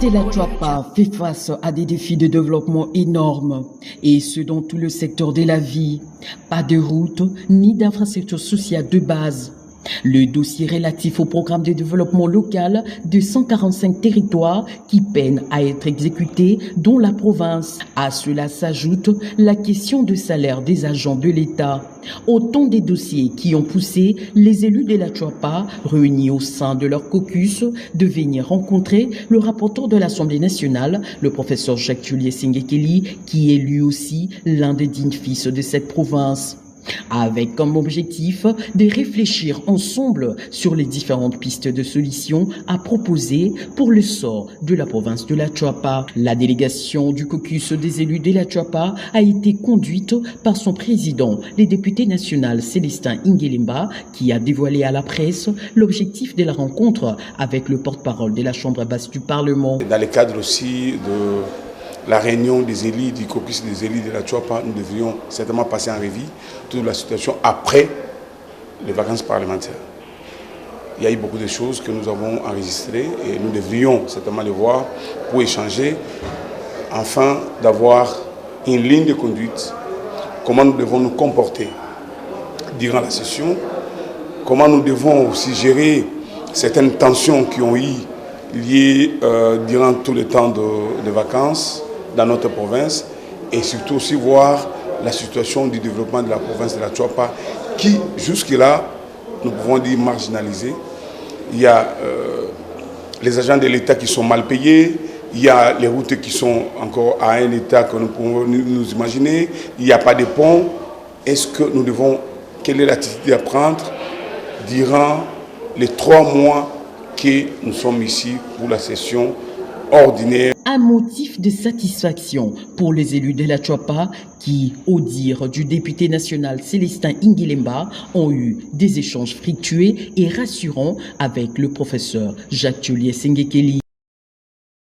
de la Tchouapa fait face à des défis de développement énormes, et ce dans tout le secteur de la vie. Pas de route ni d'infrastructures sociales de base. Le dossier relatif au programme de développement local de 145 territoires qui peinent à être exécutés, dont la province. À cela s'ajoute la question de salaire des agents de l'État. Autant des dossiers qui ont poussé les élus de la Tchouapa, réunis au sein de leur caucus, de venir rencontrer le rapporteur de l'Assemblée nationale, le professeur Jacques-Tullier Sengekeli, qui est lui aussi l'un des dignes fils de cette province. Avec comme objectif de réfléchir ensemble sur les différentes pistes de solutions à proposer pour le sort de la province de la Tchouapa. La délégation du caucus des élus de la Tchouapa a été conduite par son président, le député national Célestin Ingelemba, qui a dévoilé à la presse l'objectif de la rencontre avec le porte-parole de la Chambre basse du Parlement. Dans le cadre aussi de la réunion des élus, du caucus des élus de la Tchouapa, nous devrions certainement passer en revue toute la situation après les vacances parlementaires. Il y a eu beaucoup de choses que nous avons enregistrées et nous devrions certainement les voir pour échanger, afin d'avoir une ligne de conduite, comment nous devons nous comporter durant la session, comment nous devons aussi gérer certaines tensions qui ont eu liées durant tout le temps de vacances dans notre province, et surtout aussi voir la situation du développement de la province de la Tchouapa qui, jusque-là, nous pouvons dire marginalisée. Il y a les agents de l'État qui sont mal payés, il y a les routes qui sont encore à un état que nous pouvons nous imaginer, il n'y a pas de pont. Est-ce que nous devons, quelle est l'attitude à prendre durant les 3 mois que nous sommes ici pour la session ordinaire? Un motif de satisfaction pour les élus de la Tchouapa qui, au dire du député national Célestin Ingelemba, ont eu des échanges fructueux et rassurants avec le professeur Jacques-Tullier Sengekeli.